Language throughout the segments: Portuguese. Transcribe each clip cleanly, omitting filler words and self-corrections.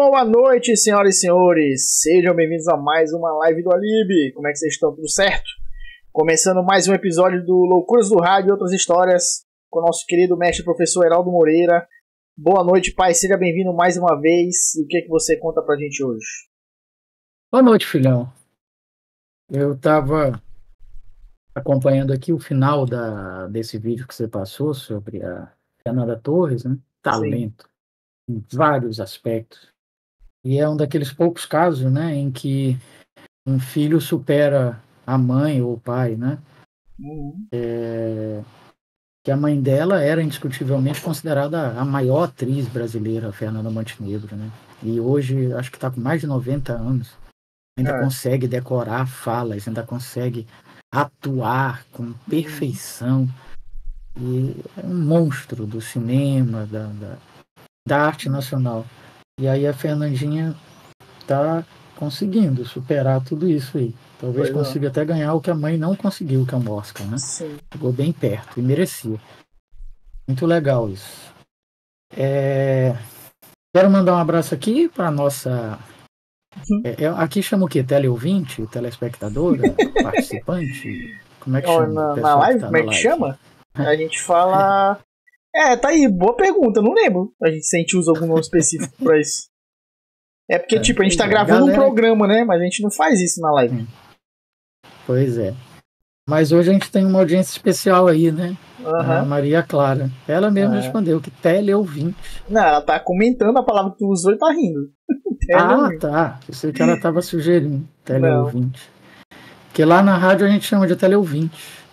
Boa noite, senhoras e senhores. Sejam bem-vindos a mais uma live do Alibi. Como é que vocês estão? Tudo certo? Começando mais um episódio do Loucuras do Rádio e Outras Histórias com o nosso querido mestre professor Heraldo Moreira. Boa noite, pai. Seja bem-vindo mais uma vez. E o que é que você conta pra gente hoje? Boa noite, filhão. Eu estava acompanhando aqui o final desse vídeo que você passou sobre a Fernanda Torres, né? Talento em vários aspectos. E é um daqueles poucos casos, né, em que um filho supera a mãe ou o pai, né? Que a mãe dela era indiscutivelmente considerada a maior atriz brasileira, a Fernanda Montenegro, né? E hoje acho que está com mais de 90 anos. Ainda consegue decorar falas, ainda consegue atuar com perfeição. E é um monstro do cinema, da arte nacional. E aí a Fernandinha está conseguindo superar tudo isso aí. Talvez consiga até ganhar o que a mãe não conseguiu, que é um Oscar, né? Sim. Chegou bem perto e merecia. Muito legal isso. Quero mandar um abraço aqui para a nossa... aqui chama o quê? Teleouvinte? Telespectadora? Participante? Como é que chama? Na live? Como é que chama? A gente fala... tá aí, boa pergunta, não lembro. Se a gente usa algum nome específico pra isso. É porque, tipo, a gente tá gravando um programa, né? Mas a gente não faz isso na live. Pois é. Mas hoje a gente tem uma audiência especial aí, né? A Maria Clara. Ela mesma respondeu que teleouvinte. Não, ela tá comentando a palavra que tu usou e tá rindo. Tá. Eu sei que ela tava sugerindo teleouvinte. Porque lá na rádio a gente chama de teleouvinte.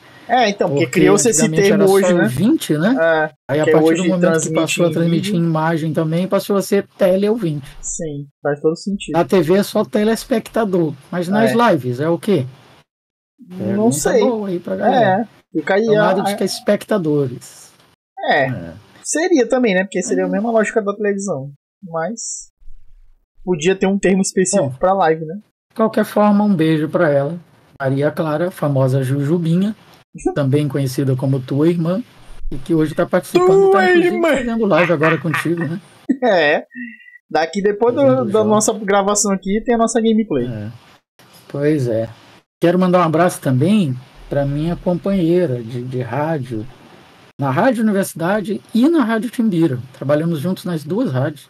Então, porque criou-se esse termo hoje, só né? Ouvinte, né? Aí a partir do momento que passou a transmitir imagem também, passou a ser teleouvinte. Sim, faz todo sentido. Na TV é só telespectador, mas nas lives é o quê? Não sei. Boa aí pra galera. Fica aí chamado de espectadores. Seria também, né? Porque seria a mesma lógica da televisão. Mas podia ter um termo específico pra live, né? De qualquer forma, um beijo pra ela. Maria Clara, famosa Jujubinha, também conhecida como tua irmã, e que hoje está participando, fazendo live agora contigo, né? Daqui depois da nossa gravação aqui tem a nossa gameplay. Pois é. Quero mandar um abraço também para minha companheira de rádio, na Rádio Universidade e na Rádio Timbira. Trabalhamos juntos nas duas rádios,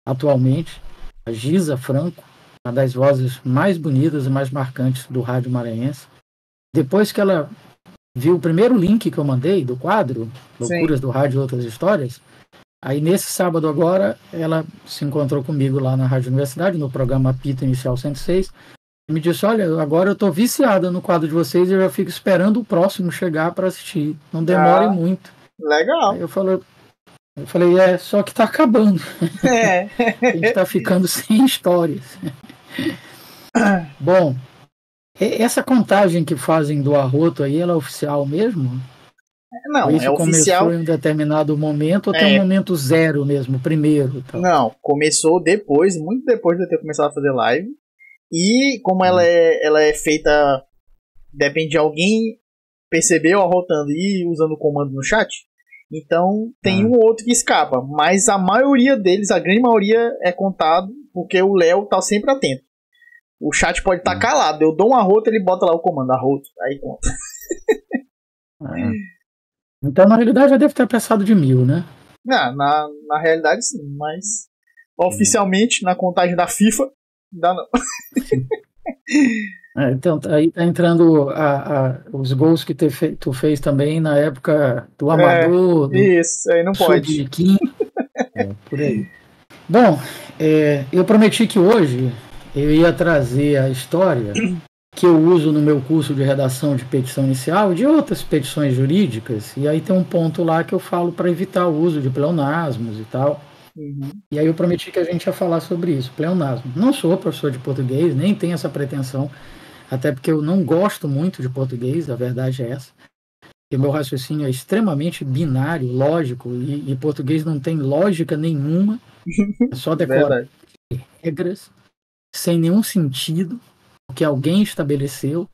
atualmente. A Giza Franco, uma das vozes mais bonitas e mais marcantes do rádio maranhense. Depois que ela viu o primeiro link que eu mandei do quadro, Loucuras do Rádio e Outras Histórias, aí nesse sábado agora, ela se encontrou comigo lá na Rádio Universidade, no programa Apito Inicial 106, e me disse, olha, agora eu tô viciada no quadro de vocês e eu já fico esperando o próximo chegar para assistir. Não demore muito. Legal. Aí eu falei, só que tá acabando. A gente tá ficando sem histórias. Bom, essa contagem que fazem do arroto aí, ela é oficial mesmo? Não, isso oficial. Começou em um determinado momento ou tem um momento zero mesmo, primeiro? Tal? Não, começou depois, muito depois de eu ter começado a fazer live. E como ela é feita, depende de alguém percebeu arrotando e usando o comando no chat. Então tem um ou outro que escapa, mas a maioria deles, a grande maioria é contado porque o Léo tá sempre atento. O chat pode estar calado, eu dou um arroto, ele bota lá o comando arroto, aí conta. Então na realidade já deve ter passado de 1000, né? Não, na realidade sim, mas oficialmente na contagem da FIFA dá não. Então aí tá entrando os gols que tu fez também na época do Amador. Isso, aí não pode. Por aí. Bom, eu prometi que hoje eu ia trazer a história que eu uso no meu curso de redação de petição inicial e de outras petições jurídicas, e aí tem um ponto lá que eu falo para evitar o uso de pleonasmos e tal. E aí eu prometi que a gente ia falar sobre isso, pleonasmo. Não sou professor de português, nem tenho essa pretensão, até porque eu não gosto muito de português, a verdade é essa. Porque meu raciocínio é extremamente binário, lógico, e português não tem lógica nenhuma, é só decorar regras sem nenhum sentido, que alguém estabeleceu.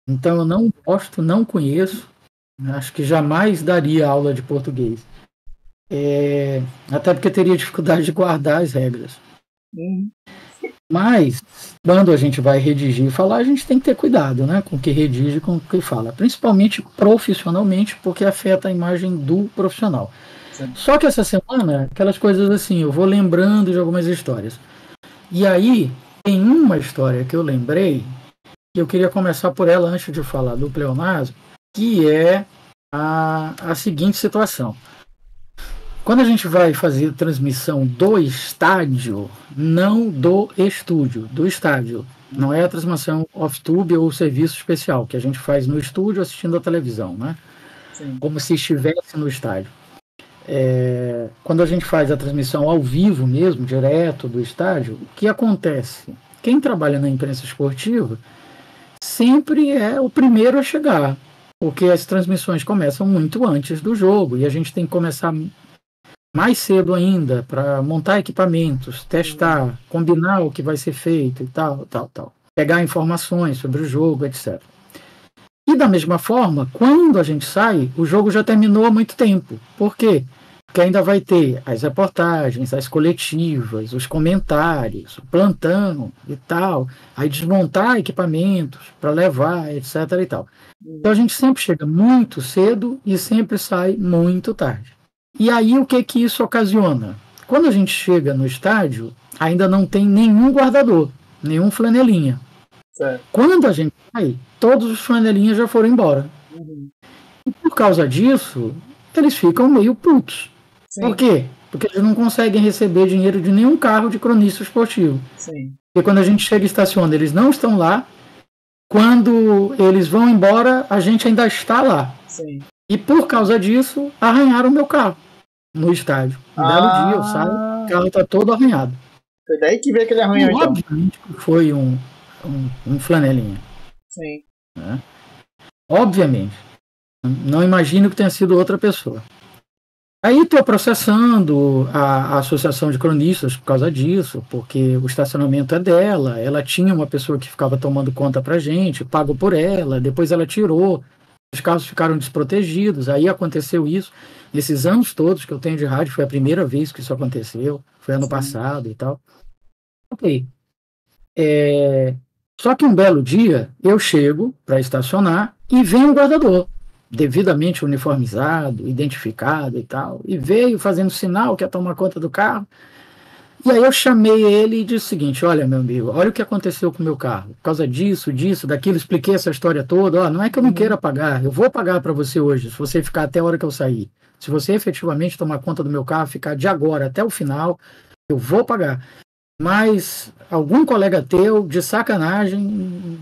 Então eu não gosto, não conheço, acho que jamais daria aula de português. Até porque teria dificuldade de guardar as regras. Mas, quando a gente vai redigir e falar, a gente tem que ter cuidado, né, com o que redige e com o que fala. Principalmente profissionalmente, porque afeta a imagem do profissional. Sim. Só que essa semana, aquelas coisas assim, eu vou lembrando de algumas histórias. E aí, tem uma história que eu lembrei, que eu queria começar por ela antes de falar do pleonasmo, que é a seguinte situação. Quando a gente vai fazer transmissão do estádio, não do estúdio, do estádio. Não é a transmissão off-tube ou serviço especial, que a gente faz no estúdio assistindo a televisão, né? Sim. Como se estivesse no estádio. Quando a gente faz a transmissão ao vivo mesmo, direto do estádio, o que acontece? Quem trabalha na imprensa esportiva sempre é o primeiro a chegar, porque as transmissões começam muito antes do jogo e a gente tem que começar mais cedo ainda para montar equipamentos, testar, combinar o que vai ser feito e tal. Pegar informações sobre o jogo, etc. E da mesma forma, quando a gente sai, o jogo já terminou há muito tempo. Por quê? Porque ainda vai ter as reportagens, as coletivas, os comentários, o plantão e tal, aí desmontar equipamentos para levar, etc. e tal. Então a gente sempre chega muito cedo e sempre sai muito tarde. E aí o que isso ocasiona? Quando a gente chega no estádio, ainda não tem nenhum guardador, nenhum flanelinha. Certo. Quando a gente sai, todos os flanelinhas já foram embora. E por causa disso, eles ficam meio putos. Sim. Por quê? Porque eles não conseguem receber dinheiro de nenhum carro de cronista esportivo. Sim. Porque quando a gente chega e estaciona, eles não estão lá. Quando eles vão embora, a gente ainda está lá. Sim. E por causa disso, arranharam o meu carro no estádio. Um belo dia eu saio, o carro está todo arranhado. Foi daí que veio aquele arranhão, então. Obviamente que foi um flanelinha. Sim. Né? Obviamente. Não imagino que tenha sido outra pessoa. Aí estou processando a Associação de Cronistas por causa disso, porque o estacionamento é dela, ela tinha uma pessoa que ficava tomando conta pra gente, pago por ela, depois ela tirou, os carros ficaram desprotegidos, aí aconteceu isso. Nesses anos todos que eu tenho de rádio, foi a primeira vez que isso aconteceu, foi ano passado e tal. Ok. Só que um belo dia, eu chego para estacionar e vem um guardador, devidamente uniformizado, identificado e tal, e veio fazendo sinal que ia tomar conta do carro. E aí eu chamei ele e disse o seguinte: olha, meu amigo, olha o que aconteceu com o meu carro. Por causa disso, daquilo, expliquei essa história toda. Ó, não é que eu não queira pagar, eu vou pagar para você hoje, se você ficar até a hora que eu sair. Se você efetivamente tomar conta do meu carro, ficar de agora até o final, eu vou pagar. Mas algum colega teu, de sacanagem,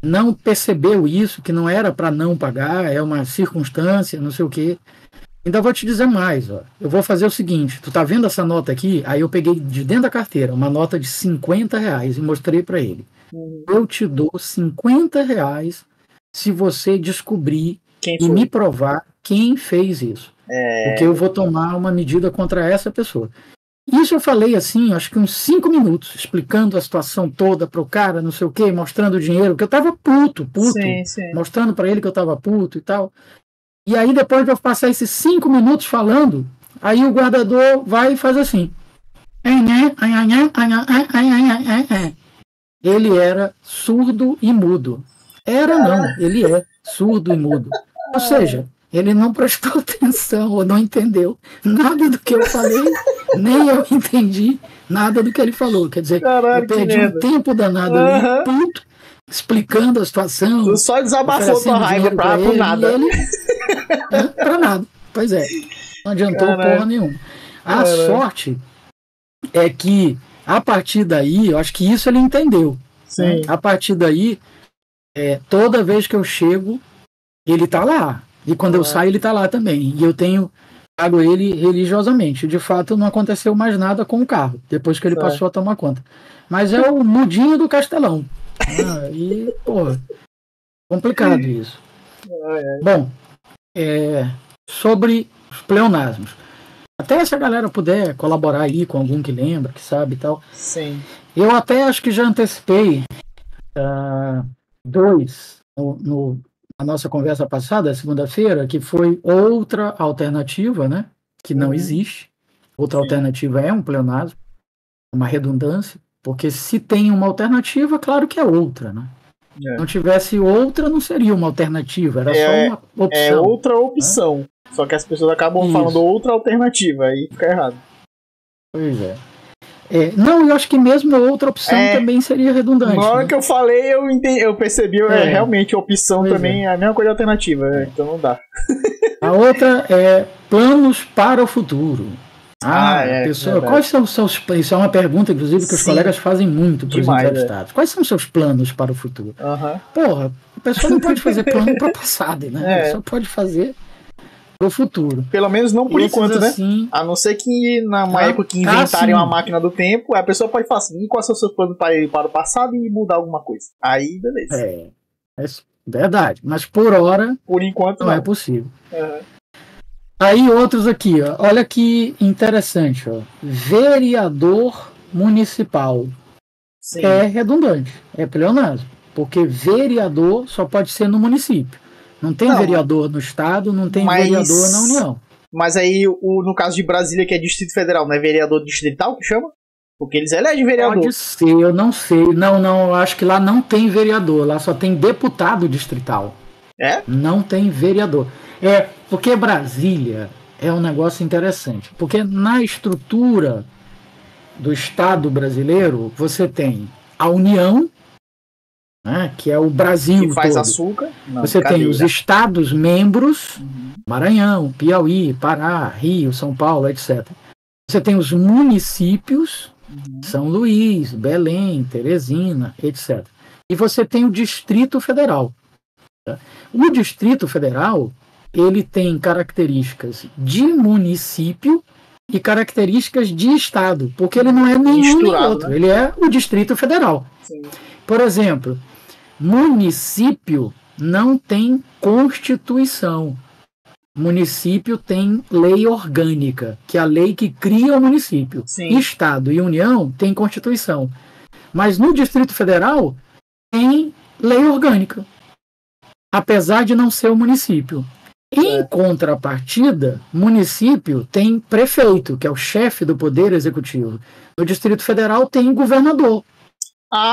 não percebeu isso, que não era para não pagar, é uma circunstância, não sei o quê. Ainda vou te dizer mais, ó. Eu vou fazer o seguinte: tu tá vendo essa nota aqui? Aí eu peguei de dentro da carteira uma nota de R$50 e mostrei para ele. Eu te dou R$50 se você descobrir e me provar quem fez isso. Porque eu vou tomar uma medida contra essa pessoa. Isso eu falei assim, acho que uns 5 minutos, explicando a situação toda pro cara, não sei o quê, mostrando o dinheiro, que eu tava puto, Sim. mostrando para ele que eu tava puto e tal. E aí depois de eu passar esses 5 minutos falando, aí o guardador vai e faz assim. Ele era surdo e mudo. Ele é surdo e mudo. Ou seja, ele não prestou atenção ou não entendeu nada do que eu falei, nem eu entendi nada do que ele falou. Quer dizer, eu perdi um tempo danado ali, puto, explicando a situação. Tu só desabafou tua raiva pra nada. Pra nada. Pois é. Não adiantou porra nenhuma. A sorte é que, a partir daí, eu acho que isso ele entendeu. Sim. A partir daí, toda vez que eu chego, ele tá lá. E quando eu saio, ele tá lá também. E eu tenho pago ele religiosamente. De fato, não aconteceu mais nada com o carro, depois que ele passou a tomar conta. Mas é o mudinho do Castelão. E, pô, complicado isso. Bom, sobre os pleonasmos. Até se a galera puder colaborar aí com algum que lembra, que sabe e tal. Sim. Eu até acho que já antecipei 2 na nossa conversa passada, segunda-feira, que foi outra alternativa, né? Que não existe. Outra alternativa é um pleonasmo. uma redundância, porque se tem uma alternativa, claro que é outra, né? Se não tivesse outra, não seria uma alternativa, era só uma opção. É outra opção. Né? Só que as pessoas acabam falando outra alternativa, aí fica errado. Pois é. Não, eu acho que mesmo outra opção também seria redundante. Na hora que eu falei, eu percebi, realmente a opção também é a mesma coisa alternativa, então não dá. A outra é planos para o futuro. Pessoa, quais são os seus planos? Isso é uma pergunta, inclusive, que os colegas fazem muito para os entrevistados. Quais são os seus planos para o futuro? Porra, a pessoa não pode fazer plano para o passado, né? Só pode fazer para o futuro. Pelo menos não por enquanto, assim, né? A não ser que na época que inventarem uma máquina do tempo, a pessoa pode falar assim, quais são os seus planos para ir para o passado e mudar alguma coisa. Aí, beleza. É verdade. Mas por hora, por enquanto não é possível. Aí outros aqui, ó. Olha que interessante, ó. Vereador municipal. Sim. É redundante, é pleonasmo, porque vereador só pode ser no município. Não tem vereador no estado, não tem vereador na União. Mas aí, no caso de Brasília, que é Distrito Federal, não é vereador distrital que chama? Porque eles elegem vereador. Pode ser, eu não sei. Não, eu acho que lá não tem vereador, lá só tem deputado distrital. Não tem vereador. Porque Brasília é um negócio interessante. Porque na estrutura do Estado brasileiro, você tem a União, né, que é o Brasil que faz todo. Açúcar. Não, você tem os estados membros, Maranhão, Piauí, Pará, Rio, São Paulo, etc. Você tem os municípios, São Luís, Belém, Teresina, etc. E você tem o Distrito Federal. O Distrito Federal, ele tem características de município e características de estado, porque ele não é nenhum nem outro, né? Ele é o Distrito Federal. Sim. Por exemplo, município não tem Constituição. Município tem lei orgânica, que é a lei que cria o município. Sim. Estado e União tem Constituição. Mas no Distrito Federal tem lei orgânica, apesar de não ser o município. Em contrapartida, município tem prefeito, que é o chefe do Poder Executivo. No Distrito Federal tem governador,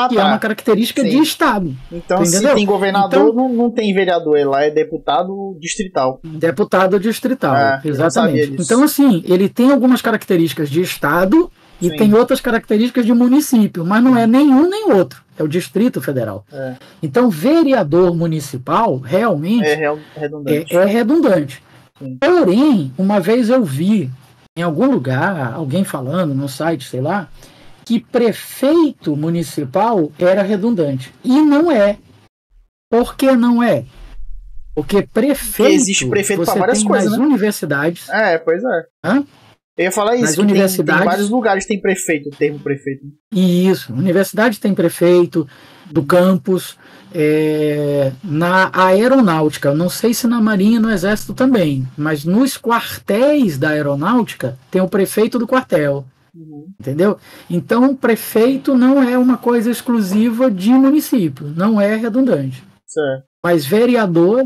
que é uma característica de Estado. Então, se tem governador, não tem vereador, lá é deputado distrital. Deputado distrital, exatamente. Então, assim, ele tem algumas características de Estado e tem outras características de município, mas não é nenhum nem outro. É o Distrito Federal. Então, vereador municipal realmente é redundante. Porém, uma vez eu vi em algum lugar, alguém falando no site, sei lá, que prefeito municipal era redundante. E não é. Por que não é? Porque prefeito, existe prefeito para várias coisas, nas universidades. Pois é. Eu ia falar isso, que tem vários lugares tem prefeito, o termo prefeito. Isso, universidade tem prefeito, do campus, na aeronáutica, não sei se na marinha e no exército também, mas nos quartéis da aeronáutica tem o prefeito do quartel, entendeu? Então, prefeito não é uma coisa exclusiva de município, não é redundante. Certo. Mas vereador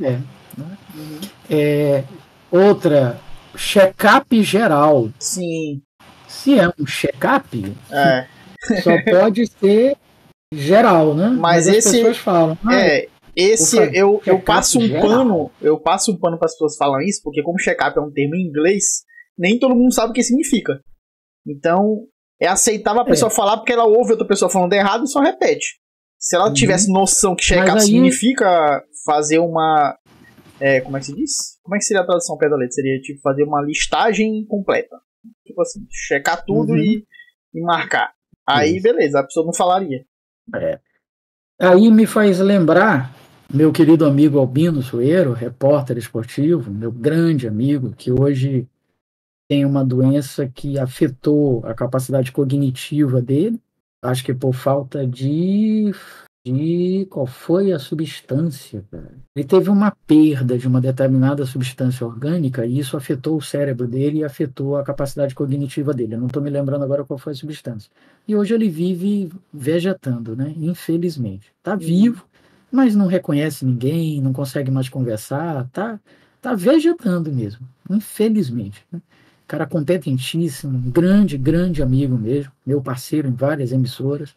outra... Check-up geral. Sim. Se é um check-up, só pode ser geral, né? Mas as pessoas falam. Eu passo um pano. Eu passo um pano para as pessoas falam isso, porque como check-up é um termo em inglês, nem todo mundo sabe o que significa. Então, é aceitável a pessoa falar porque ela ouve outra pessoa falando errado e só repete. Se ela tivesse noção que check-up significa fazer uma... como é que se diz? Como é que seria a tradução ao pé da letra? Seria tipo fazer uma listagem completa. Tipo assim, checar tudo e marcar. Aí, beleza, a pessoa não falaria. Aí me faz lembrar meu querido amigo Albino Soeiro, repórter esportivo, meu grande amigo, que hoje tem uma doença que afetou a capacidade cognitiva dele. Acho que por falta de qual foi a substância, cara. Ele teve uma perda de uma determinada substância orgânica e isso afetou o cérebro dele e afetou a capacidade cognitiva dele. Eu não estou me lembrando agora qual foi a substância. E hoje ele vive vegetando, né? Infelizmente. Está vivo, mas não reconhece ninguém, não consegue mais conversar, tá vegetando mesmo, infelizmente. Né? cara competentíssimo, um grande amigo mesmo, meu parceiro em várias emissoras.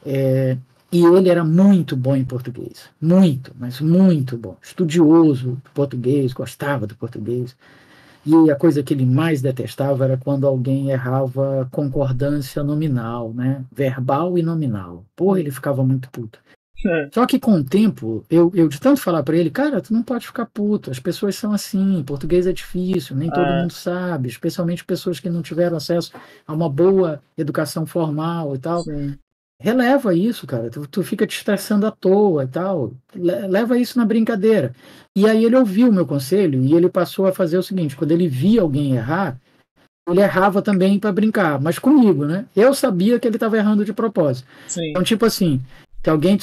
E ele era muito bom em português, muito, mas muito bom, estudioso de português, gostava do português. E a coisa que ele mais detestava era quando alguém errava concordância nominal, né? Verbal e nominal. Porra, ele ficava muito puto. Só que com o tempo, eu de tanto falar para ele, cara, tu não pode ficar puto, as pessoas são assim, português é difícil, nem todo mundo sabe, especialmente pessoas que não tiveram acesso a uma boa educação formal e tal. Sim. Releva isso, cara, tu fica te estressando à toa e tal, leva isso na brincadeira. E aí ele ouviu o meu conselho e ele passou a fazer o seguinte, quando ele via alguém errar, ele errava também para brincar, mas comigo, né? Eu sabia que ele estava errando de propósito. Sim. Então, tipo assim, se alguém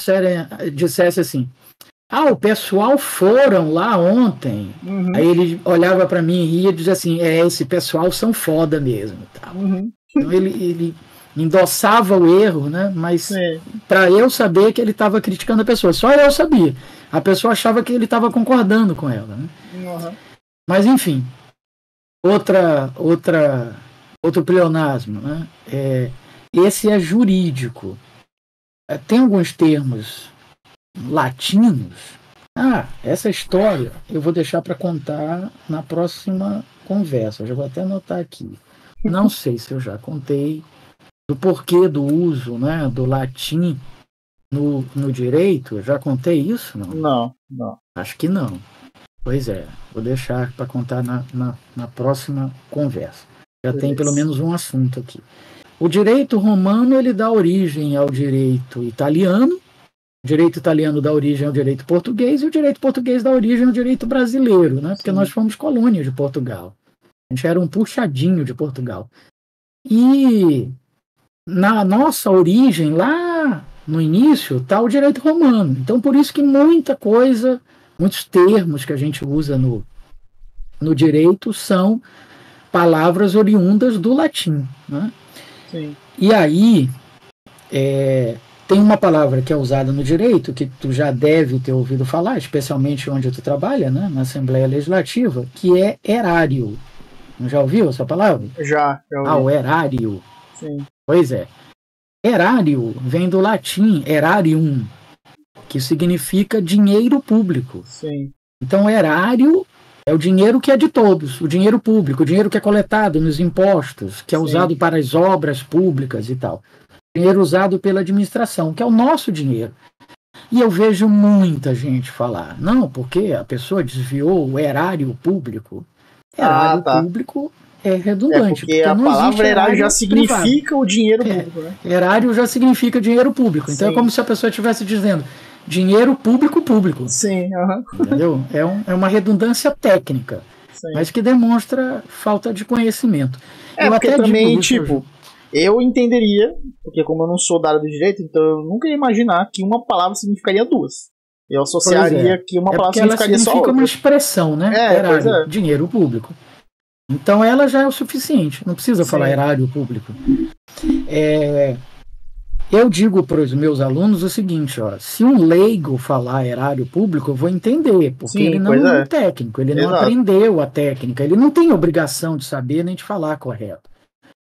dissesse assim, o pessoal foram lá ontem, aí ele olhava para mim e ria e dizia assim, esse pessoal são foda mesmo. Tal. Então ele endossava o erro, né? Mas para eu saber que ele estava criticando a pessoa, só eu sabia. A pessoa achava que ele estava concordando com ela, né? Mas enfim, outro pleonasmo, né? Esse é jurídico. Tem alguns termos latinos. Essa história eu vou deixar para contar na próxima conversa. Eu já vou até anotar aqui. Não sei se eu já contei do porquê do uso, né, do latim no direito. Eu já contei isso? Não. Acho que não. Pois é, vou deixar para contar na próxima conversa. Já tem pelo menos um assunto aqui. O direito romano ele dá origem ao direito italiano, o direito italiano dá origem ao direito português, e o direito português dá origem ao direito brasileiro, né? Porque nós fomos colônia de Portugal. A gente era um puxadinho de Portugal. E na nossa origem, lá no início, está o direito romano. Então, por isso que muita coisa, muitos termos que a gente usa no direito são palavras oriundas do latim, né? Sim. E aí, tem uma palavra que é usada no direito, que tu já deve ter ouvido falar, especialmente onde tu trabalha, né, na Assembleia Legislativa, que é erário. Já ouviu essa palavra? Já ouvi. O erário. Sim. Pois é. Erário vem do latim erarium, que significa dinheiro público. Sim. Então, erário é o dinheiro que é de todos, o dinheiro público, o dinheiro que é coletado nos impostos, que é usado para as obras públicas e tal. Dinheiro usado pela administração, que é o nosso dinheiro. E eu vejo muita gente falar, não, porque a pessoa desviou o erário público. Erário público é redundante. Porque a palavra erário já significa o dinheiro público, né? Erário já significa dinheiro público. Então é como se a pessoa estivesse dizendo dinheiro público. Sim, entendeu? É uma redundância técnica, mas que demonstra falta de conhecimento. Eu porque até também, eu entenderia, porque como eu não sou da área do direito, então eu nunca ia imaginar que uma palavra significaria duas. Eu associaria que uma palavra significaria só outra. Significa uma expressão, né? Erário, dinheiro público. Então ela já é o suficiente, não precisa falar erário público. Eu digo para os meus alunos o seguinte, se um leigo falar erário público, eu vou entender, porque ele não é um técnico, ele não aprendeu a técnica, ele não tem obrigação de saber nem de falar correto.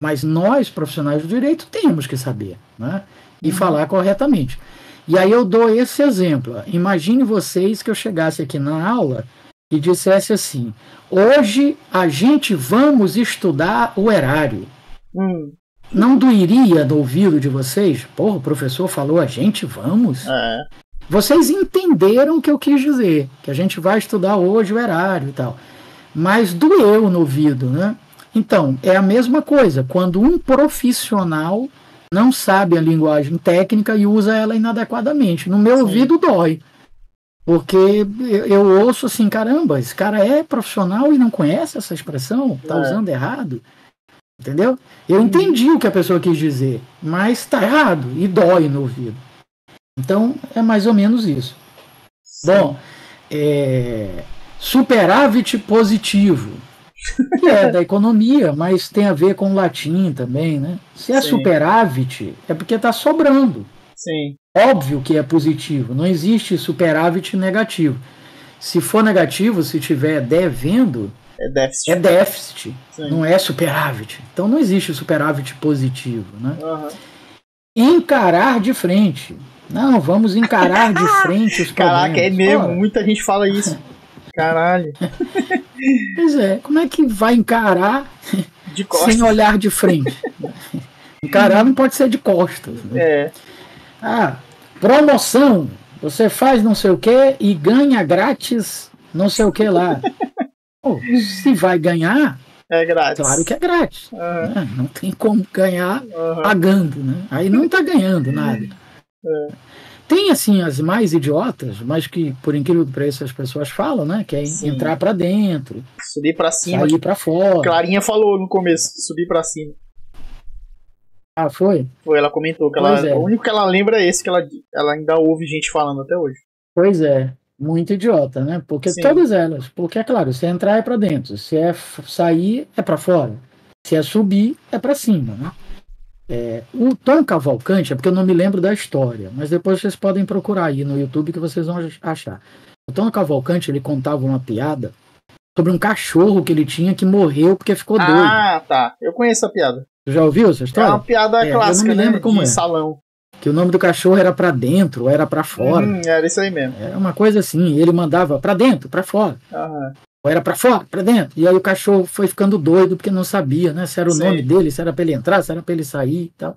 Mas nós, profissionais do direito, temos que saber, né? E falar corretamente. E aí eu dou esse exemplo. Imagine vocês que eu chegasse aqui na aula e dissesse assim, hoje a gente vamos estudar o erário. Não doeria no ouvido de vocês? Porra, o professor falou, a gente vamos? Vocês entenderam o que eu quis dizer, que a gente vai estudar hoje o erário e tal. Mas doeu no ouvido, né? Então, é a mesma coisa, quando um profissional não sabe a linguagem técnica e usa ela inadequadamente. No meu ouvido dói. Porque eu ouço assim, caramba, esse cara é profissional e não conhece essa expressão? Está usando errado? Entendeu? Eu entendi o que a pessoa quis dizer, mas está errado e dói no ouvido. Então, é mais ou menos isso. Bom, superávit positivo. Que é da economia, mas tem a ver com o latim também, né? Se é superávit, é porque está sobrando. Óbvio que é positivo, não existe superávit negativo. Se for negativo, se estiver devendo, É déficit. É déficit, Sim. não é superávit. Então não existe superávit positivo, né? Uhum. Encarar de frente. Não, vamos encarar de frente os problemas. Caraca, é mesmo, Ora, muita gente fala isso. Caralho. pois é, como é que vai encarar De costas. sem olhar de frente? Encarar não pode ser de costas. Né? É. Ah, promoção. Você faz não sei o que e ganha grátis não sei o que lá. Pô, se vai ganhar, É grátis. claro que é grátis. Uhum. Né? Não tem como ganhar Uhum. pagando. Né? Aí não está ganhando nada. Tem assim as mais idiotas, mas que por incrível que pareça as pessoas falam, né? Que é Sim. entrar para dentro, Subir pra cima. sair para fora. Clarinha falou no começo, subir pra cima. Ah, foi? Foi, ela comentou que Pois ela, é. o único que ela lembra é esse, que ela ainda ouve gente falando até hoje. Pois é. Muito idiota, né? Porque Sim. todas elas, porque é claro, se é entrar é para dentro, se é sair é para fora, se é subir é para cima, né? O Tom Cavalcante, é porque eu não me lembro da história, mas depois vocês podem procurar aí no YouTube que vocês vão achar. O Tom Cavalcante, ele contava uma piada sobre um cachorro que ele tinha que morreu porque ficou doido. Ah, tá. Eu conheço a piada. Tu já ouviu essa É história? uma piada clássica, eu não me lembro né? como de é. salão. Que o nome do cachorro era para dentro ou era para fora. Era isso aí mesmo. Era uma coisa assim, ele mandava para dentro, para fora. Aham. Ou era para fora, para dentro. E aí o cachorro foi ficando doido porque não sabia, né? Se era o Sim. nome dele, se era para ele entrar, se era para ele sair e tal.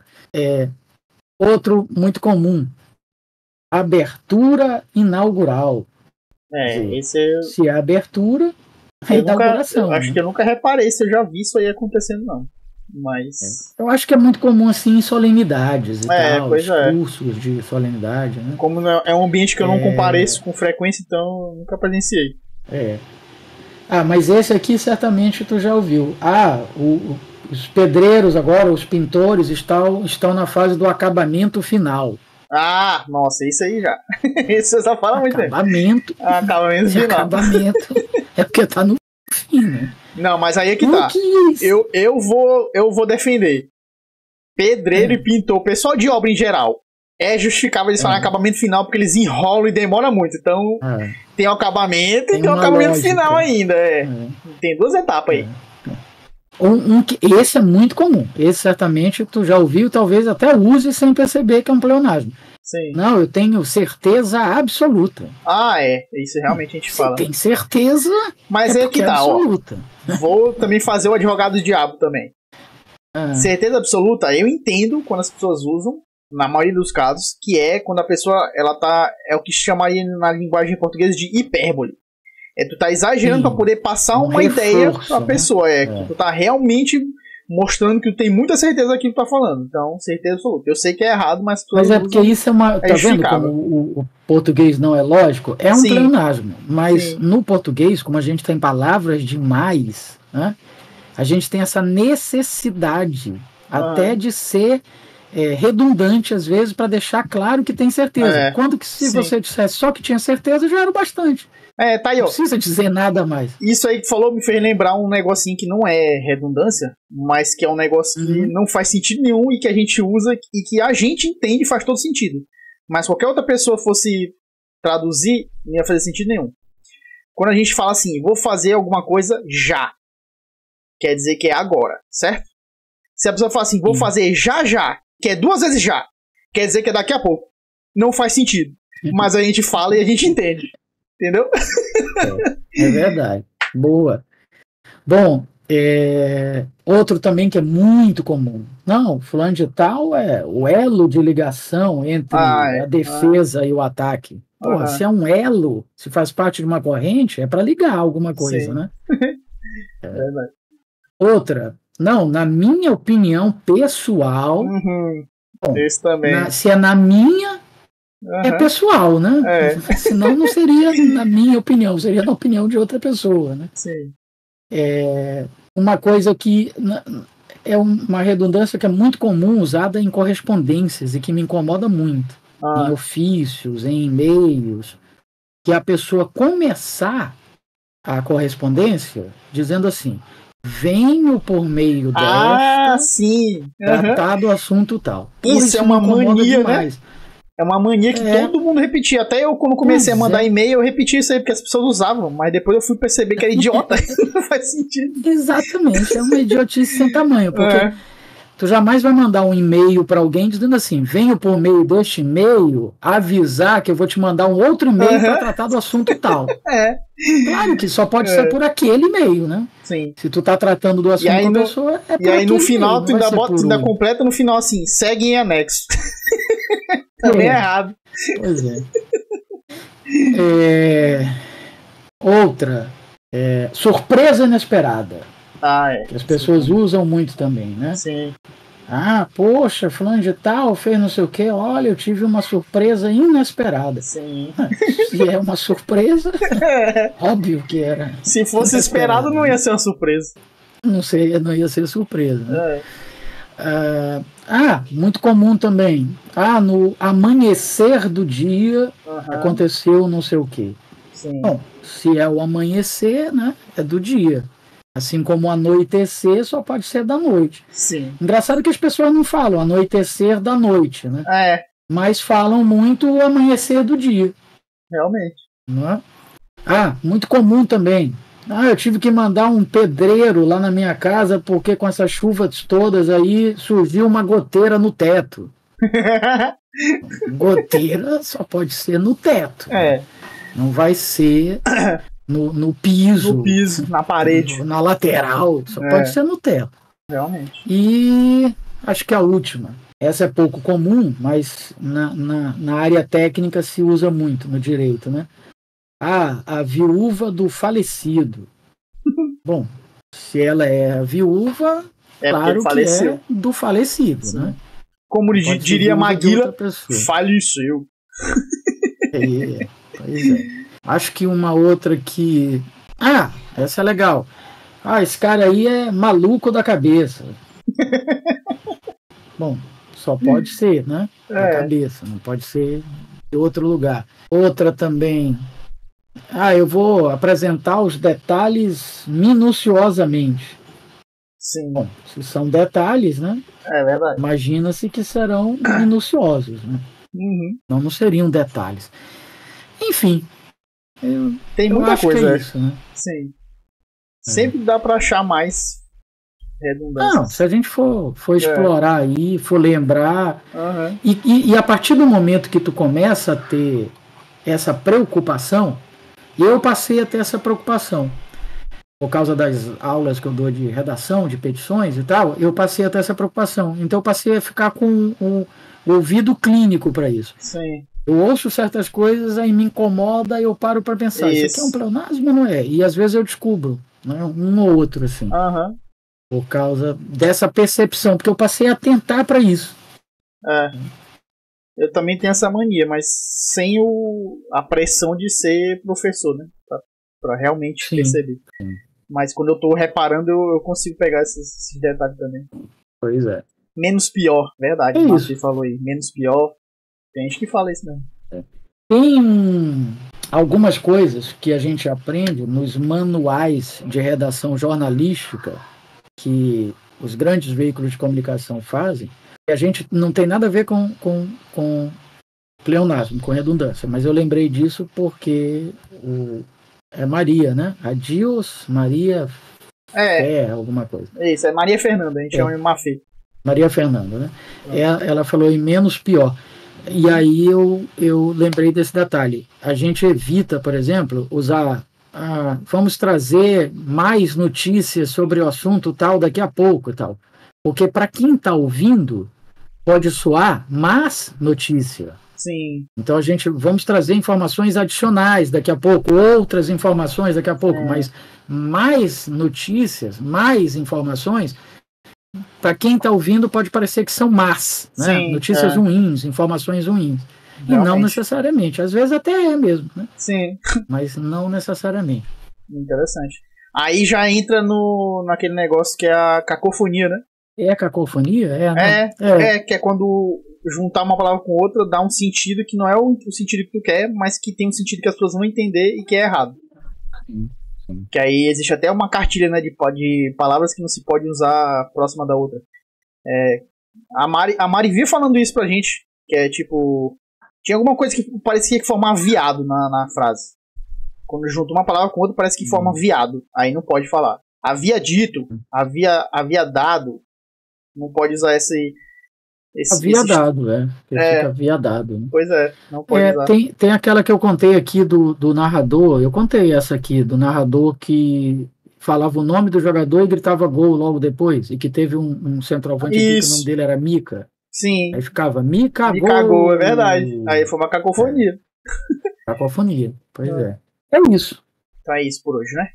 Outro muito comum. Abertura inaugural. Sim. Esse é... Se é abertura, é eu inauguração. nunca, acho que eu nunca reparei se eu já vi isso aí acontecendo, não. Mas... Eu acho que é muito comum assim em solenidades e tal, pois é. cursos de solenidade, né? Como é um ambiente que eu não compareço com frequência, então eu nunca presenciei. Ah, mas esse aqui certamente tu já ouviu. Ah, os pedreiros agora, os pintores estão na fase do acabamento final. Ah, nossa, isso aí já. Isso você só fala muito tempo. Acabamento. Acabamento final. Acabamento. É porque tá no fim, né? Não, mas aí é que tá. Eu vou defender. Pedreiro e pintor, pessoal de obra em geral, é justificável eles falarem acabamento final porque eles enrolam e demoram muito. Então, tem o acabamento e tem o acabamento final ainda. Tem duas etapas aí. Esse é muito comum. Esse certamente tu já ouviu, talvez até use sem perceber que é um pleonasmo. Sim. Não, eu tenho certeza absoluta. Isso realmente a gente fala. Tem certeza, mas é que tá, absoluta. Vou também fazer o advogado do diabo também. Certeza absoluta, eu entendo quando as pessoas usam, na maioria dos casos, que é quando a pessoa, ela tá, é o que chama aí na linguagem portuguesa de hipérbole. Tu tá exagerando para poder passar uma ideia pra pessoa. Que tu tá realmente mostrando que tu tem muita certeza daquilo que tu tá falando. Então, certeza absoluta. Eu sei que é errado, mas... Mas é porque isso é uma... Tá vendo como o português não é lógico? É um pleonasmo. Mas no português, como a gente tem palavras demais, né, a gente tem essa necessidade até de ser redundante, às vezes, para deixar claro que tem certeza. Quando que se você dissesse só que tinha certeza, já era o bastante. Tá aí, ó. Não precisa dizer nada mais. Isso aí que falou me fez lembrar um negocinho que não é redundância, mas que é um negócio que não faz sentido nenhum e que a gente usa e que a gente entende e faz todo sentido. Mas qualquer outra pessoa fosse traduzir, não ia fazer sentido nenhum. Quando a gente fala assim, vou fazer alguma coisa já, quer dizer que é agora, certo? Se a pessoa fala assim, vou fazer já, que é 2 vezes já, quer dizer que é daqui a pouco. Não faz sentido. Mas a gente fala e a gente entende. Entendeu? É verdade. Boa. Bom, outro também que é muito comum. Não, fulano de tal é o elo de ligação entre a defesa e o ataque. Porra, se é um elo, se faz parte de uma corrente, é para ligar alguma coisa, né? É verdade. Outra, não, na minha opinião pessoal, bom, esse também. se é na minha, é pessoal, né? Senão não seria na minha opinião, seria na opinião de outra pessoa, né? Sim. Uma coisa que é uma redundância que é muito comum usada em correspondências e que me incomoda muito, em ofícios, em e-mails, que a pessoa começar a correspondência dizendo assim, venho por meio desta sim. tratar do assunto tal. Isso é uma mania, demais. Né? É uma mania que todo mundo repetia. Até eu, quando comecei a mandar e-mail, eu repeti isso aí, porque as pessoas usavam. Mas depois eu fui perceber que era idiota. Não faz sentido. Exatamente, é uma idiotice sem tamanho, porque tu jamais vai mandar um e-mail para alguém dizendo assim, venho por meio deste e-mail avisar que eu vou te mandar um outro e-mail para tratar do assunto tal. Claro que só pode ser por aquele e-mail, né? Sim. Se tu tá tratando do assunto com a pessoa, é por E aí no final, e-mail, tu ainda bota, ainda completa no final assim, segue em anexo. Também é errado. Pois é. Outra, surpresa inesperada. Que as pessoas usam muito também, né? Sim. Ah, poxa, fulano de tal fez não sei o quê. Olha, eu tive uma surpresa inesperada. Sim. Se é uma surpresa, óbvio que era. Se fosse esperado, não ia ser uma surpresa. Não sei, não ia ser surpresa. Né? Muito comum também. No amanhecer do dia aconteceu não sei o quê. Sim. Bom, se é o amanhecer, né, é do dia. Assim como o anoitecer só pode ser da noite. Sim. Engraçado que as pessoas não falam anoitecer da noite, né? Mas falam muito o amanhecer do dia. Realmente. Não é? Muito comum também. Eu tive que mandar um pedreiro lá na minha casa porque com essas chuvas todas aí surgiu uma goteira no teto. Goteira só pode ser no teto. Não vai ser no piso. No piso, na parede. Na lateral. Só pode ser no teto. Realmente. E acho que a última. Essa é pouco comum, mas na área técnica se usa muito no direito, né? A viúva do falecido. Bom, se ela é viúva, claro que é do falecido, sim, né? Como diria Maguila, faleceu. Pois é. Acho que uma outra que... essa é legal. Esse cara aí é maluco da cabeça. Bom, só pode ser, né? Da cabeça, não pode ser de outro lugar. Outra também... eu vou apresentar os detalhes minuciosamente. Sim. Bom, se são detalhes, né? É verdade. Imagina-se que serão minuciosos, né? Não seriam detalhes. Enfim. Tem muita coisa. É isso, né? Sim. Sempre dá para achar mais redundâncias. Não, se a gente for explorar aí, for lembrar. E a partir do momento que tu começa a ter essa preocupação, eu passei a ter essa preocupação. Por causa das aulas que eu dou de redação, de petições e tal, eu passei a ter essa preocupação. Então eu passei a ficar com o ouvido clínico para isso. Sim. Eu ouço certas coisas, aí me incomoda, eu paro para pensar, isso aqui é um pleonasmo ou não é? E às vezes eu descubro, né, um ou outro, assim. Por causa dessa percepção, porque eu passei a atentar para isso. Eu também tenho essa mania, mas sem a pressão de ser professor, né? Pra realmente perceber. Sim. Mas quando eu tô reparando, eu consigo pegar esses detalhes também. Pois é. Menos pior, verdade. O Márcio falou aí. Menos pior. Tem gente que fala isso mesmo. Tem algumas coisas que a gente aprende nos manuais de redação jornalística que os grandes veículos de comunicação fazem. E a gente não tem nada a ver com pleonasmo, com redundância. Mas eu lembrei disso porque é Maria, né? Adios, Maria alguma coisa. Isso, é Maria Fernanda, a gente chama de Mafê. Maria Fernanda, né? Ela falou em menos pior. E aí eu lembrei desse detalhe. A gente evita, por exemplo, usar... vamos trazer mais notícias sobre o assunto tal daqui a pouco e tal. Porque para quem está ouvindo, pode soar más notícia. Sim. Então vamos trazer informações adicionais daqui a pouco, outras informações daqui a pouco, mas mais notícias, mais informações, para quem está ouvindo pode parecer que são más, né? Sim, notícias ruins, informações ruins. Realmente. E não necessariamente, às vezes até é mesmo, né? Sim. Mas não necessariamente. Interessante. Aí já entra naquele negócio que é a cacofonia, né? É cacofonia? Que é quando juntar uma palavra com outra dá um sentido que não é o sentido que tu quer, mas que tem um sentido que as pessoas vão entender e que é errado. Sim. Que aí existe até uma cartilha, né, de palavras que não se pode usar próxima da outra. A Mari via falando isso pra gente, que é tipo Tinha alguma coisa que parecia que formava viado na frase. Quando junta uma palavra com outra, parece que forma viado. Aí não pode falar. Havia dito, havia dado. Não pode usar esse havia dado, fica havia dado. Né? Pois é, não pode usar. Tem aquela que eu contei aqui do narrador. Eu contei essa aqui, do narrador que falava o nome do jogador e gritava gol logo depois. E que teve um centroavante aqui que o nome dele era Mica. Sim. Aí ficava Mica gol. Mica gol, é verdade. Aí foi uma cacofonia. Cacofonia, pois é. É isso. Então é isso por hoje, né?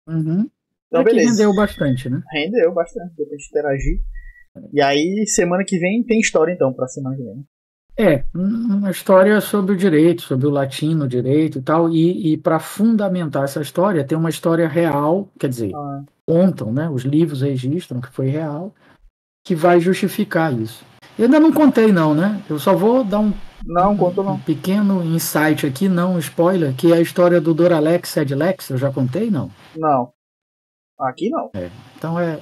Uhum. Então, beleza. Rendeu bastante, né? Rendeu bastante, depois de interagir. E aí, semana que vem tem história, então, pra semana que vem. Uma história sobre o direito, sobre o latino, direito e tal. E para fundamentar essa história, tem uma história real, quer dizer, contam, né? Os livros registram que foi real, que vai justificar isso. Eu ainda não contei, não, né? Eu só vou dar um pequeno insight aqui, não spoiler, que é a história do Doralex Sedlex. Eu já contei, não? Não. Aqui não. Então é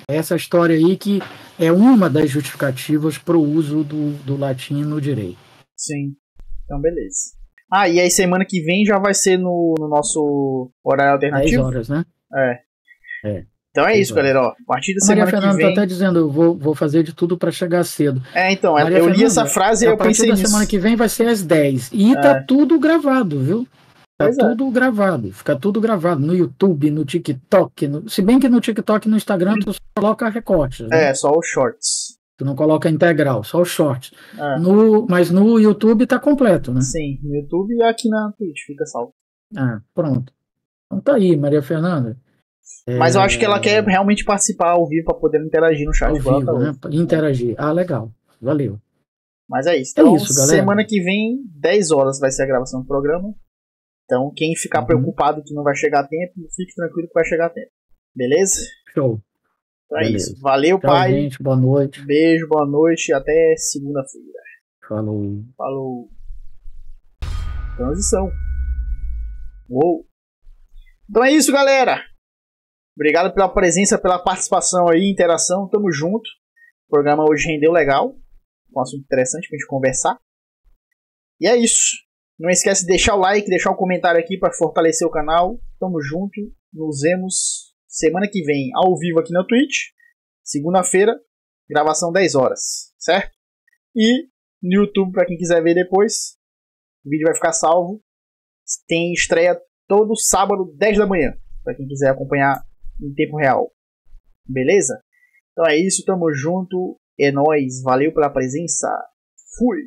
essa história aí que é uma das justificativas para o uso do latim no direito. Sim. Então beleza. E aí semana que vem já vai ser no nosso horário alternativo? 10 horas, né? Então é isso, galera. A partir da semana que vem... Maria Fernanda tá até dizendo, eu vou fazer de tudo para chegar cedo. Então, eu li essa frase e eu pensei nisso. A partir da semana que vem vai ser às 10. E tá tudo gravado, viu? Tá tudo gravado. Fica tudo gravado no YouTube, no TikTok. Se bem que no TikTok e no Instagram tu só coloca recortes. Né? Só os shorts. Tu não coloca integral, só os shorts. Mas no YouTube tá completo, né? Sim, no YouTube e aqui na Twitch fica salvo. Pronto. Então tá aí, Maria Fernanda. Mas eu acho que ela quer realmente participar ao vivo para poder interagir no chat. Ao vivo, né? Interagir. Legal. Valeu. Mas é isso. Então, isso, galera. Semana que vem, 10 horas vai ser a gravação do programa. Então, quem ficar preocupado que não vai chegar a tempo, fique tranquilo que vai chegar a tempo. Beleza? Show. Então é isso. Valeu, tchau, pai. Gente, boa noite. Beijo, boa noite. Até segunda-feira. Falou. Transição. Uou. Então é isso, galera. Obrigado pela presença, pela participação aí, interação. Tamo junto. O programa hoje rendeu legal. Um assunto interessante pra gente conversar. E é isso. Não esquece de deixar o like, deixar o comentário aqui para fortalecer o canal. Tamo junto. Nos vemos semana que vem ao vivo aqui na Twitch. Segunda-feira, gravação 10 horas. Certo? E no YouTube, para quem quiser ver depois. O vídeo vai ficar salvo. Tem estreia todo sábado, 10 da manhã. Para quem quiser acompanhar em tempo real. Beleza? Então é isso, tamo junto. É nóis. Valeu pela presença. Fui!